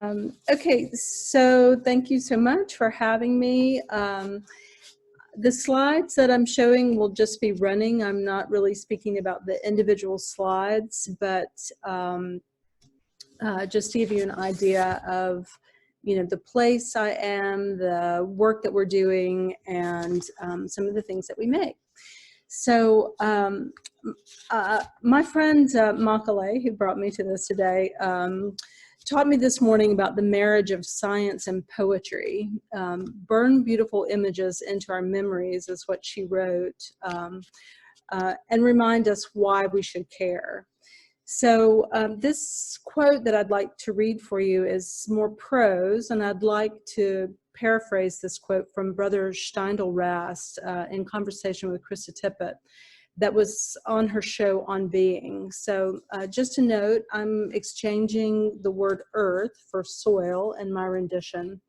Okay, so thank you so much for having me. The slides that I'm showing will just be running. I'm not really speaking about the individual slides, but just to give you an idea of, the place I am, the work that we're doing, and some of the things that we make. So my friend Makale, who brought me to this today, taught me this morning about the marriage of science and poetry. Burn beautiful images into our memories is what she wrote, and remind us why we should care. So this quote that I'd like to read for you is more prose, and I'd like to paraphrase this quote from Brother Steindl Rast in conversation with Krista Tippett that was on her show On Being. So just a note, I'm exchanging the word earth for soil in my rendition.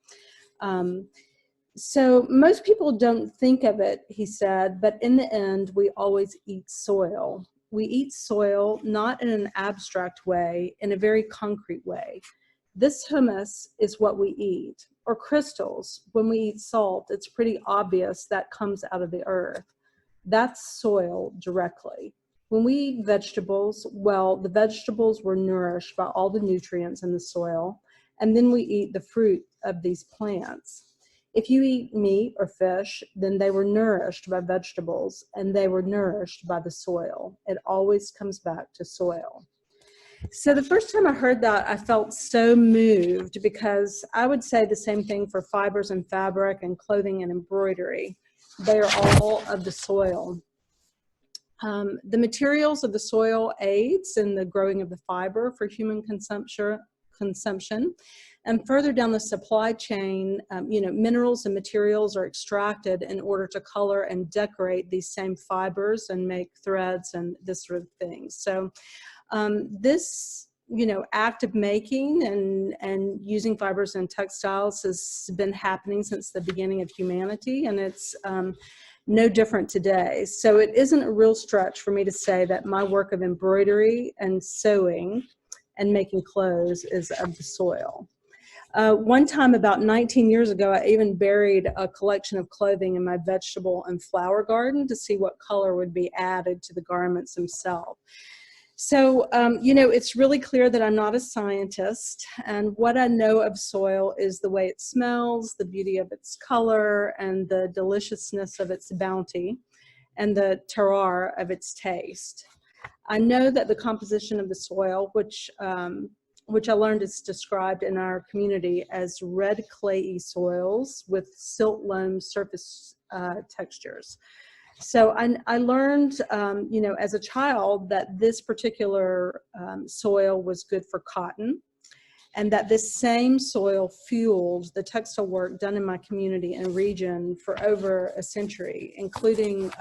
So most people don't think of it, he said, but in the end, we always eat soil. We eat soil not in an abstract way, in a very concrete way. This hummus is what we eat, or crystals. When we eat salt, it's pretty obvious that comes out of the earth. That's soil directly. When we eat vegetables, well, the vegetables were nourished by all the nutrients in the soil, and then we eat the fruit of these plants. If you eat meat or fish, then they were nourished by vegetables, and they were nourished by the soil. It always comes back to soil. So the first time I heard that, I felt so moved, because I would say the same thing for fibers and fabric and clothing and embroidery. They are all of the soil. The materials of the soil aids in the growing of the fiber for human consumption. And further down the supply chain, minerals and materials are extracted in order to color and decorate these same fibers and make threads and this sort of thing. So this act of making and using fibers and textiles has been happening since the beginning of humanity, and it's no different today. So it isn't a real stretch for me to say that my work of embroidery and sewing and making clothes is of the soil. One time about 19 years ago, I even buried a collection of clothing in my vegetable and flower garden to see what color would be added to the garments themselves. So, it's really clear that I'm not a scientist, and what I know of soil is the way it smells, the beauty of its color, and the deliciousness of its bounty, and the terroir of its taste. I know that the composition of the soil, which I learned is described in our community as red clayey soils with silt loam surface textures. So I learned, as a child, that this particular soil was good for cotton, and that this same soil fueled the textile work done in my community and region for over a century, including,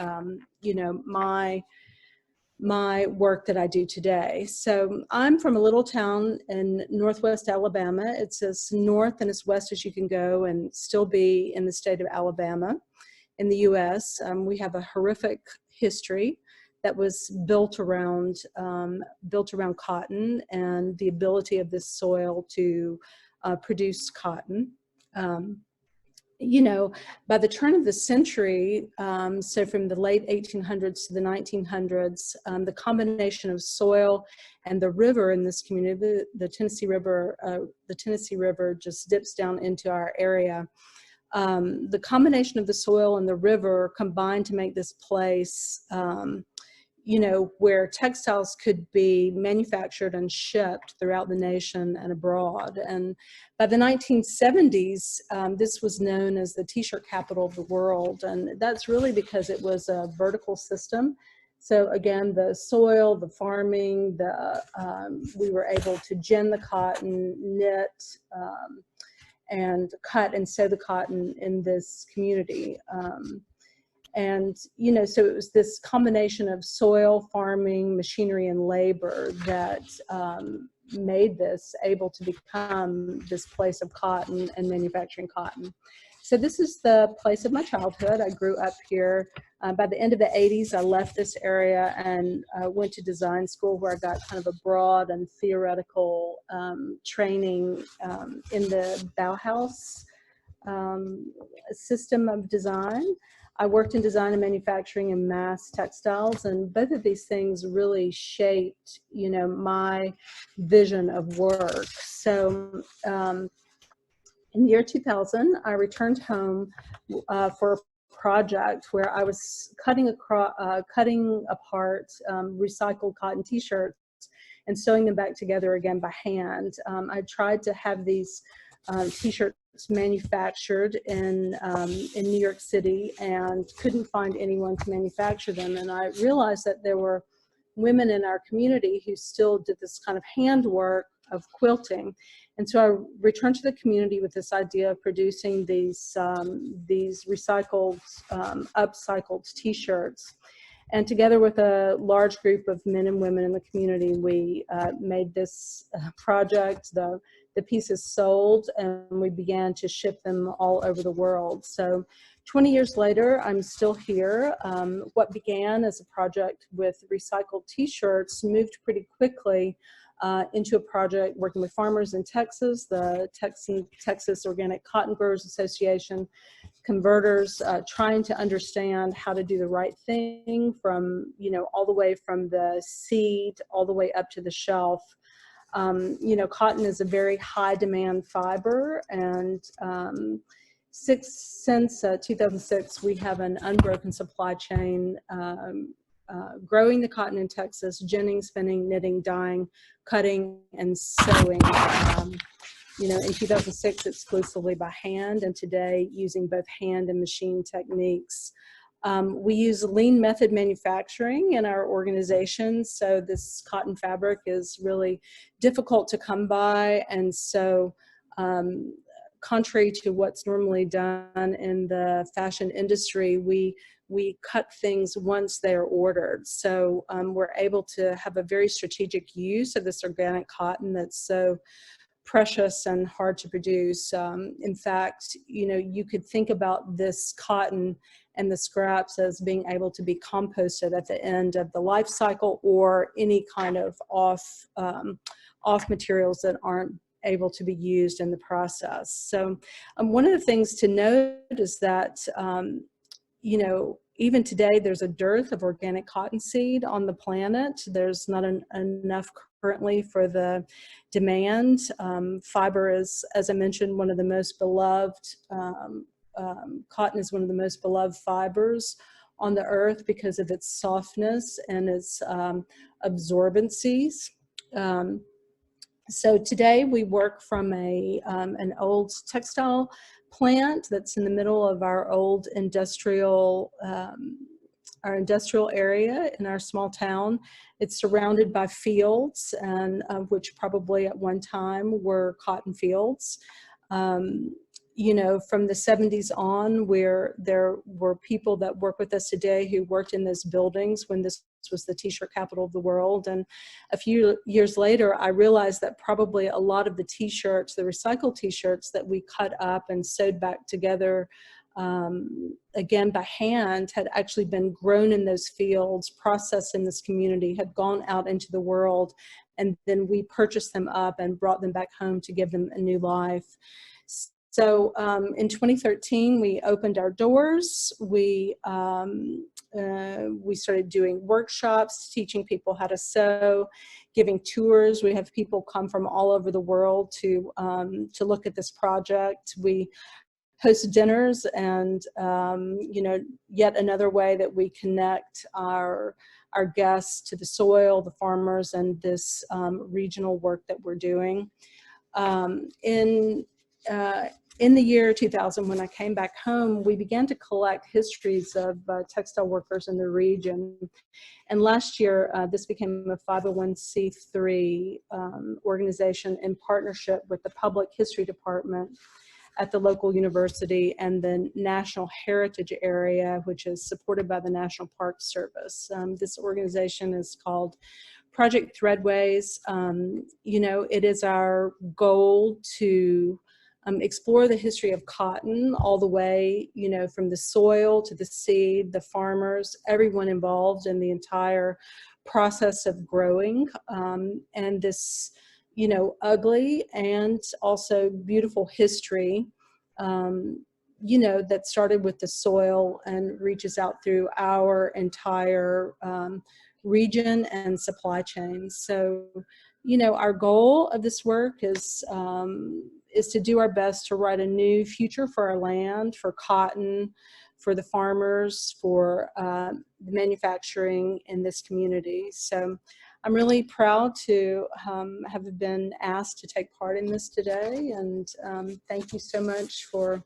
my work that I do today. So I'm from a little town in northwest Alabama. It's as north and as west as you can go and still be in the state of Alabama. In the US, we have a horrific history that was built around cotton and the ability of this soil to produce cotton. By the turn of the century, so from the late 1800s to the 1900s, the combination of soil and the river in this community, the Tennessee River just dips down into our area. The combination of the soil and the river combined to make this place, where textiles could be manufactured and shipped throughout the nation and abroad. And by the 1970s, this was known as the t-shirt capital of the world. And that's really because it was a vertical system. So again, the soil, the farming, we were able to gin the cotton, knit, and cut and sew the cotton in this community. So it was this combination of soil, farming, machinery, and labor that made this able to become this place of cotton and manufacturing cotton. So this is the place of my childhood. I grew up here. By the end of the 80s, I left this area and went to design school, where I got kind of a broad and theoretical training in the Bauhaus system of design. I worked in design and manufacturing and mass textiles, and both of these things really shaped, you know, my vision of work. So in the year 2000, I returned home for a project where I was cutting apart recycled cotton t-shirts and sewing them back together again by hand. I tried to have these t-shirts manufactured in New York City and couldn't find anyone to manufacture them. And I realized that there were women in our community who still did this kind of handwork of quilting. And so I returned to the community with this idea of producing these recycled, upcycled t-shirts. And together with a large group of men and women in the community, we made this project. The pieces sold, and we began to ship them all over the world. So 20 years later, I'm still here. What began as a project with recycled t-shirts moved pretty quickly into a project working with farmers in Texas, the Texas Organic Cotton Growers Association, converters, trying to understand how to do the right thing from, you know, all the way from the seed all the way up to the shelf. You know, cotton is a very high demand fiber, and since 2006, we have an unbroken supply chain, growing the cotton in Texas, ginning, spinning, knitting, dyeing, cutting, and sewing. You know, in 2006, exclusively by hand, and today using both hand and machine techniques. We use lean method manufacturing in our organization, so this cotton fabric is really difficult to come by, and so contrary to what's normally done in the fashion industry, we cut things once they're ordered. So we're able to have a very strategic use of this organic cotton that's so precious and hard to produce. In fact, you know, you could think about this cotton and the scraps as being able to be composted at the end of the life cycle, or any kind of off materials that aren't able to be used in the process. So one of the things to note is that, you know, even today there's a dearth of organic cottonseed on the planet. There's not enough currently for the demand. Fiber is, as I mentioned, one of the most beloved, cotton is one of the most beloved fibers on the earth because of its softness and its absorbencies. So today we work from an old textile plant that's in the middle of our old industrial area in our small town. It's surrounded by fields, and which probably at one time were cotton fields. You know, from the 70s on, where there were people that work with us today who worked in those buildings when this was the t-shirt capital of the world. And a few years later, I realized that probably a lot of the t-shirts, the recycled t-shirts that we cut up and sewed back together again by hand, had actually been grown in those fields, processed in this community, had gone out into the world, and then we purchased them up and brought them back home to give them a new life. So in 2013, we opened our doors. We started doing workshops, teaching people how to sew, giving tours. We have people come from all over the world to look at this project. We host dinners, and you know, yet another way that we connect our guests to the soil, the farmers, and this regional work that we're doing. In the year 2000, when I came back home, we began to collect histories of textile workers in the region. And last year, this became a 501c3 organization in partnership with the Public History Department at the local university and the National Heritage Area, which is supported by the National Park Service. This organization is called Project Threadways. You know, it is our goal to explore the history of cotton all the way, you know, from the soil to the seed, the farmers, everyone involved in the entire process of growing, and this, you know, ugly and also beautiful history, you know, that started with the soil and reaches out through our entire region and supply chains. So, you know, our goal of this work is to do our best to write a new future for our land, for cotton, for the farmers, for the manufacturing in this community. So I'm really proud to have been asked to take part in this today, and thank you so much for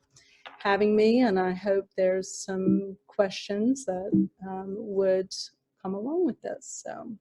having me, and I hope there's some questions that would come along with this. So.